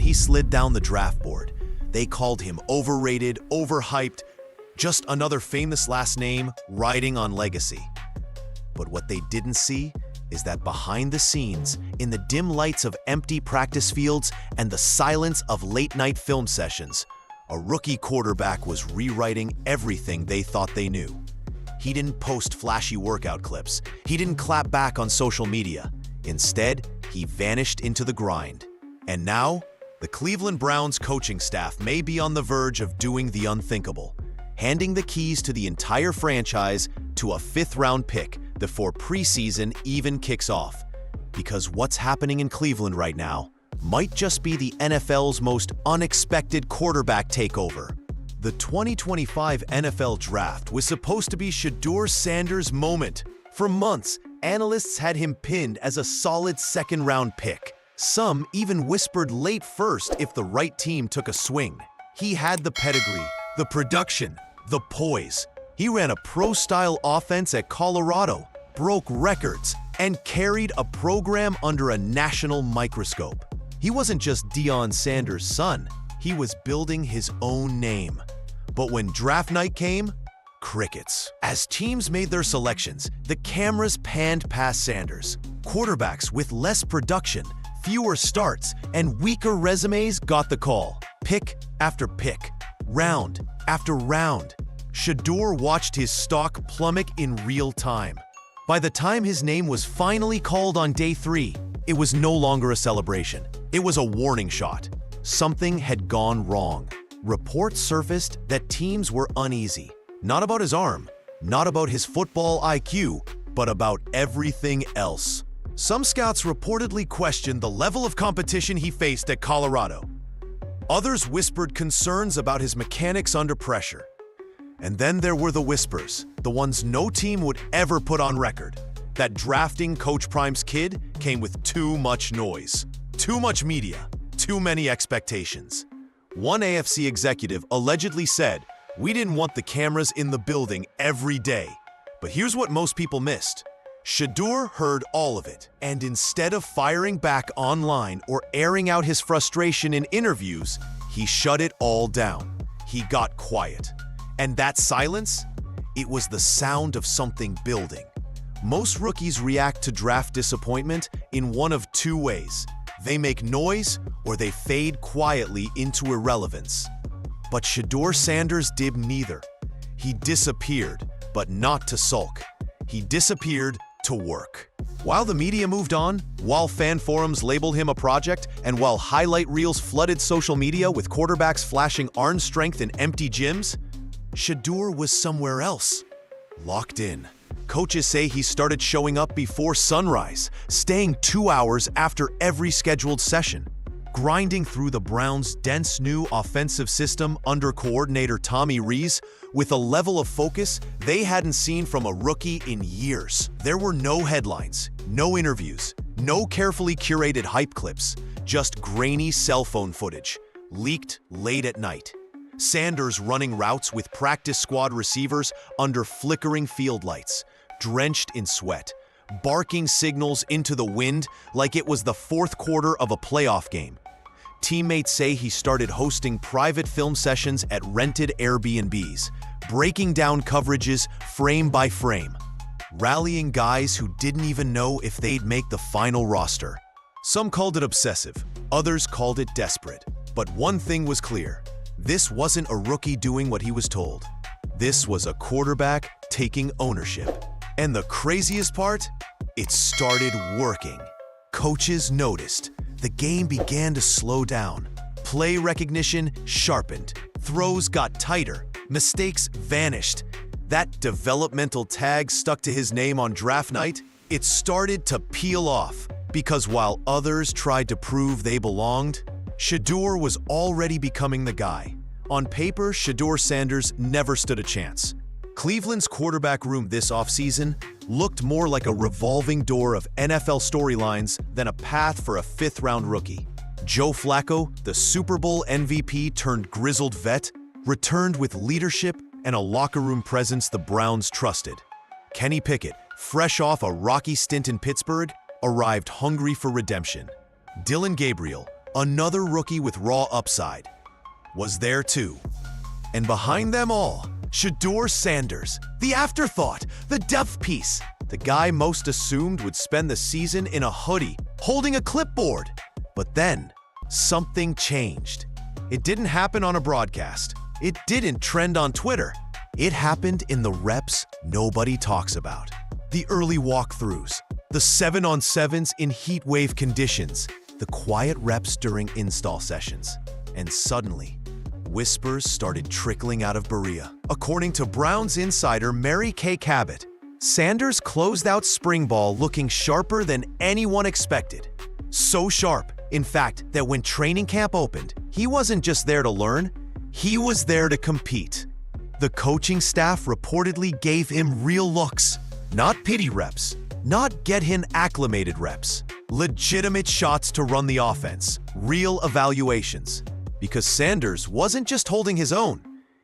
he slid down the draft board. They called him overrated, overhyped, just another famous last name riding on legacy. But what they didn't see is that behind the scenes, in the dim lights of empty practice fields and the silence of late-night film sessions, a rookie quarterback was rewriting everything they thought they knew. He didn't post flashy workout clips. He didn't clap back on social media. Instead, he vanished into the grind. And now, the Cleveland Browns coaching staff may be on the verge of doing the unthinkable, handing the keys to the entire franchise to a fifth-round pick before preseason even kicks off. Because what's happening in Cleveland right now might just be the NFL's most unexpected quarterback takeover. The 2025 NFL Draft was supposed to be Shedeur Sanders' moment. For months, analysts had him pinned as a solid second-round pick. Some even whispered late first if the right team took a swing. He had the pedigree, the production, the poise. He ran a pro-style offense at Colorado, broke records, and carried a program under a national microscope. He wasn't just Deion Sanders' son, he was building his own name. But when draft night came, crickets. As teams made their selections, the cameras panned past Sanders. Quarterbacks with less production, fewer starts, and weaker resumes got the call. Pick after pick, round after round. Shedeur watched his stock plummet in real time. By the time his name was finally called on day 3, it was no longer a celebration. It was a warning shot. Something had gone wrong. Reports surfaced that teams were uneasy. Not about his arm, not about his football IQ, but about everything else. Some scouts reportedly questioned the level of competition he faced at Colorado. Others whispered concerns about his mechanics under pressure. And then there were the whispers, the ones no team would ever put on record, that drafting Coach Prime's kid came with too much noise, too much media, too many expectations. One AFC executive allegedly said, "We didn't want the cameras in the building every day." But here's what most people missed. Shedeur heard all of it, and instead of firing back online or airing out his frustration in interviews, he shut it all down. He got quiet. And that silence? It was the sound of something building. Most rookies react to draft disappointment in one of two ways. They make noise or they fade quietly into irrelevance. But Shedeur Sanders did neither. He disappeared, but not to sulk. He disappeared to work. While the media moved on, while fan forums labeled him a project, and while highlight reels flooded social media with quarterbacks flashing arm strength in empty gyms, Shedeur was somewhere else, locked in. Coaches say he started showing up before sunrise, staying 2 hours after every scheduled session, grinding through the Browns' dense new offensive system under coordinator Tommy Rees with a level of focus they hadn't seen from a rookie in years. There were no headlines, no interviews, no carefully curated hype clips, just grainy cell phone footage, leaked late at night. Sanders running routes with practice squad receivers under flickering field lights, drenched in sweat, barking signals into the wind like it was the fourth quarter of a playoff game. Teammates say he started hosting private film sessions at rented Airbnbs, breaking down coverages frame by frame, rallying guys who didn't even know if they'd make the final roster. Some called it obsessive, others called it desperate. But one thing was clear. This wasn't a rookie doing what he was told. This was a quarterback taking ownership. And the craziest part? It started working. Coaches noticed. The game began to slow down. Play recognition sharpened. Throws got tighter. Mistakes vanished. That developmental tag stuck to his name on draft night. It started to peel off. Because while others tried to prove they belonged, Shedeur was already becoming the guy. On paper, Shedeur Sanders never stood a chance. Cleveland's quarterback room this offseason looked more like a revolving door of NFL storylines than a path for a fifth-round rookie. Joe Flacco, the Super Bowl MVP turned grizzled vet, returned with leadership and a locker room presence the Browns trusted. Kenny Pickett, fresh off a rocky stint in Pittsburgh, arrived hungry for redemption. Dillon Gabriel, another rookie with raw upside, was there too. And behind them all, Shedeur Sanders, the afterthought, the depth piece, the guy most assumed would spend the season in a hoodie, holding a clipboard. But then, something changed. It didn't happen on a broadcast. It didn't trend on Twitter. It happened in the reps nobody talks about. The early walkthroughs, the 7-on-7s in heat wave conditions, the quiet reps during install sessions. And suddenly, whispers started trickling out of Berea. According to Browns insider Mary Kay Cabot, Sanders closed out spring ball looking sharper than anyone expected. So sharp, in fact, that when training camp opened, he wasn't just there to learn, he was there to compete. The coaching staff reportedly gave him real looks, not pity reps, not get him acclimated reps, legitimate shots to run the offense, real evaluations. Because Sanders wasn't just holding his own,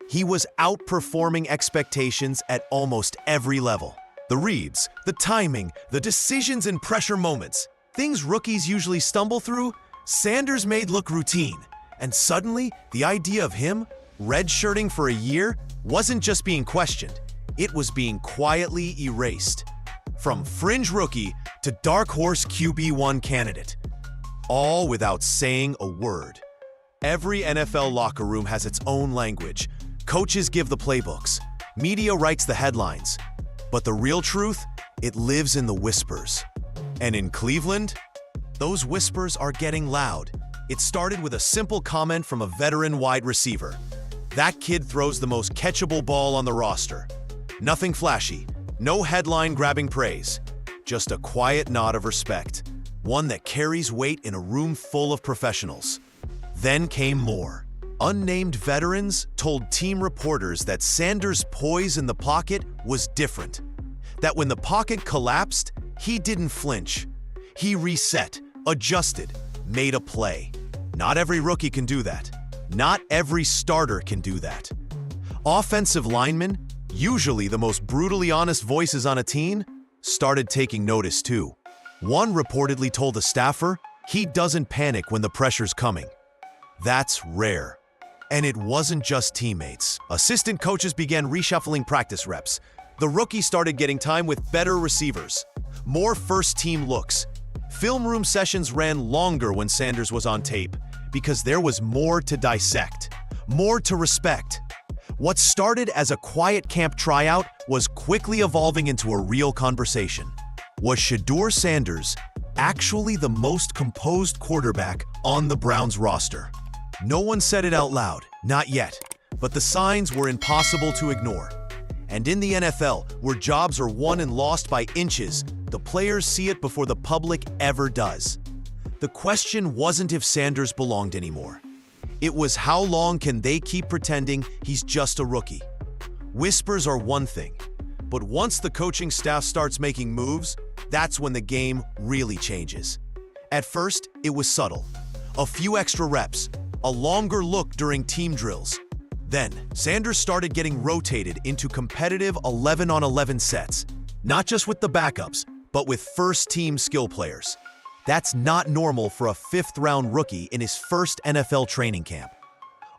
he was outperforming expectations at almost every level. The reads, the timing, the decisions and pressure moments, things rookies usually stumble through, Sanders made look routine. And suddenly, the idea of him redshirting for a year wasn't just being questioned, it was being quietly erased. From fringe rookie to dark horse QB1 candidate, all without saying a word. Every NFL locker room has its own language. Coaches give the playbooks. Media writes the headlines. But the real truth, it lives in the whispers. And in Cleveland, those whispers are getting loud. It started with a simple comment from a veteran wide receiver. That kid throws the most catchable ball on the roster. Nothing flashy, no headline-grabbing praise, just a quiet nod of respect, one that carries weight in a room full of professionals. Then came more. Unnamed veterans told team reporters that Sanders' poise in the pocket was different. That when the pocket collapsed, he didn't flinch. He reset, adjusted, made a play. Not every rookie can do that. Not every starter can do that. Offensive linemen, usually the most brutally honest voices on a team, started taking notice too. One reportedly told a staffer he doesn't panic when the pressure's coming. That's rare. And it wasn't just teammates. Assistant coaches began reshuffling practice reps. The rookie started getting time with better receivers, more first-team looks. Film room sessions ran longer when Sanders was on tape because there was more to dissect, more to respect. What started as a quiet camp tryout was quickly evolving into a real conversation. Was Shedeur Sanders actually the most composed quarterback on the Browns roster? No one said it out loud, not yet, but the signs were impossible to ignore. And in the NFL, where jobs are won and lost by inches, the players see it before the public ever does. The question wasn't if Sanders belonged anymore. It was how long can they keep pretending he's just a rookie? Whispers are one thing, but once the coaching staff starts making moves, that's when the game really changes. At first, it was subtle. A few extra reps, a longer look during team drills. Then, Sanders started getting rotated into competitive 11-on-11 sets, not just with the backups, but with first-team skill players. That's not normal for a fifth-round rookie in his first NFL training camp.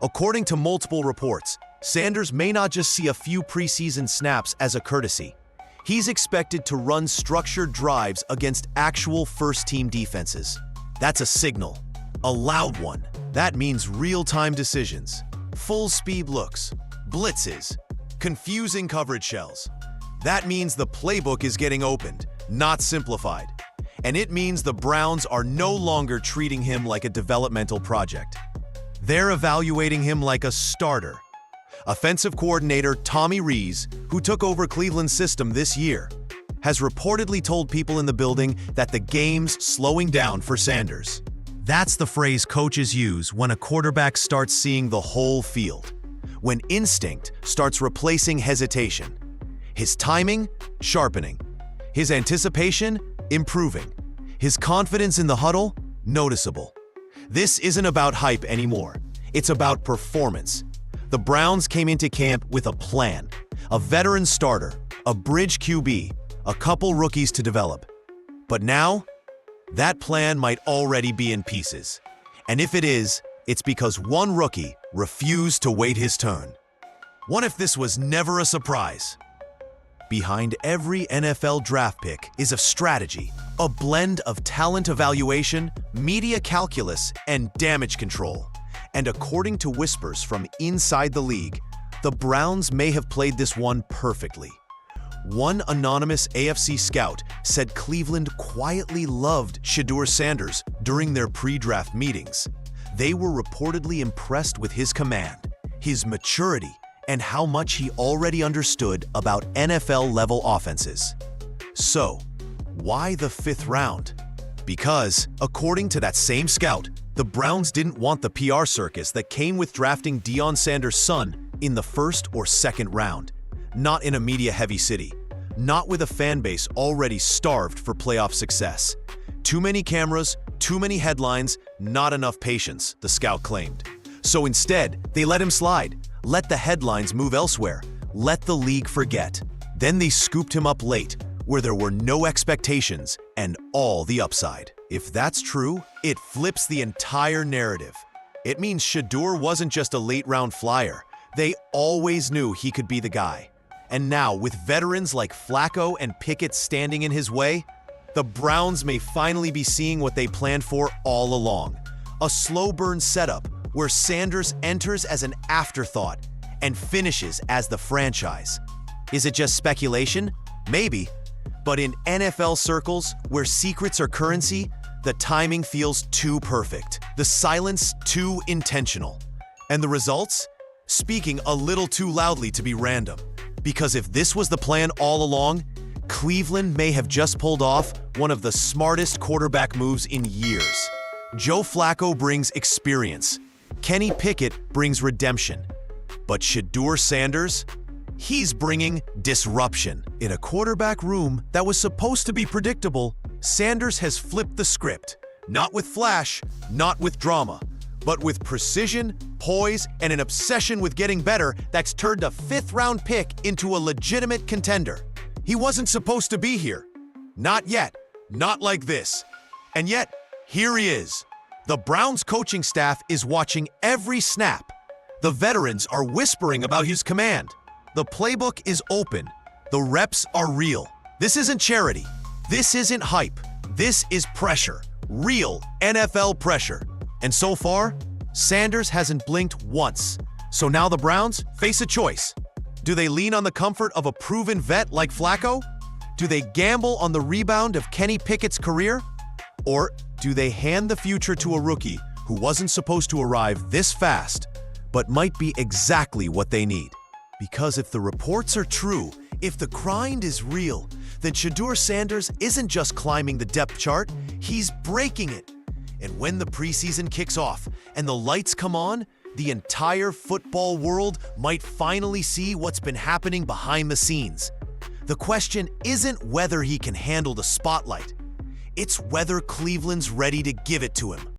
According to multiple reports, Sanders may not just see a few preseason snaps as a courtesy. He's expected to run structured drives against actual first-team defenses. That's a signal, a loud one. That means real-time decisions, full-speed looks, blitzes, confusing coverage shells. That means the playbook is getting opened, not simplified. And it means the Browns are no longer treating him like a developmental project. They're evaluating him like a starter. Offensive coordinator Tommy Rees, who took over Cleveland's system this year, has reportedly told people in the building that the game's slowing down for Sanders. That's the phrase coaches use when a quarterback starts seeing the whole field, when instinct starts replacing hesitation. His timing, sharpening. His anticipation, improving. His confidence in the huddle, noticeable. This isn't about hype anymore. It's about performance. The Browns came into camp with a plan, a veteran starter, a bridge QB, a couple rookies to develop. But now, that plan might already be in pieces. And if it is, it's because one rookie refused to wait his turn. What if this was never a surprise? Behind every NFL draft pick is a strategy, a blend of talent evaluation, media calculus, and damage control. And according to whispers from inside the league, the Browns may have played this one perfectly. One anonymous AFC scout said Cleveland quietly loved Shedeur Sanders during their pre-draft meetings. They were reportedly impressed with his command, his maturity, and how much he already understood about NFL-level offenses. So, why the 5th round? Because, according to that same scout, the Browns didn't want the PR circus that came with drafting Deion Sanders' son in the 1st or 2nd round. Not in a media-heavy city. Not with a fan base already starved for playoff success. Too many cameras, too many headlines, not enough patience, the scout claimed. So instead, they let him slide. Let the headlines move elsewhere. Let the league forget. Then they scooped him up late, where there were no expectations and all the upside. If that's true, it flips the entire narrative. It means Shedeur wasn't just a late-round flyer. They always knew he could be the guy. And now, with veterans like Flacco and Pickett standing in his way, the Browns may finally be seeing what they planned for all along. A slow-burn setup where Sanders enters as an afterthought and finishes as the franchise. Is it just speculation? Maybe. But in NFL circles, where secrets are currency, the timing feels too perfect, the silence too intentional. And the results? Speaking a little too loudly to be random. Because if this was the plan all along, Cleveland may have just pulled off one of the smartest quarterback moves in years. Joe Flacco brings experience. Kenny Pickett brings redemption. But Shedeur Sanders? He's bringing disruption. In a quarterback room that was supposed to be predictable, Sanders has flipped the script. Not with flash, not with drama, but with precision, poise, and an obsession with getting better that's turned a 5th-round pick into a legitimate contender. He wasn't supposed to be here. Not yet. Not like this. And yet, here he is. The Browns coaching staff is watching every snap. The veterans are whispering about his command. The playbook is open. The reps are real. This isn't charity. This isn't hype. This is pressure. Real NFL pressure. And so far, Sanders hasn't blinked once. So now the Browns face a choice. Do they lean on the comfort of a proven vet like Flacco? Do they gamble on the rebound of Kenny Pickett's career? Or do they hand the future to a rookie who wasn't supposed to arrive this fast, but might be exactly what they need? Because if the reports are true, if the grind is real, then Shedeur Sanders isn't just climbing the depth chart, he's breaking it. And when the preseason kicks off and the lights come on, the entire football world might finally see what's been happening behind the scenes. The question isn't whether he can handle the spotlight. It's whether Cleveland's ready to give it to him.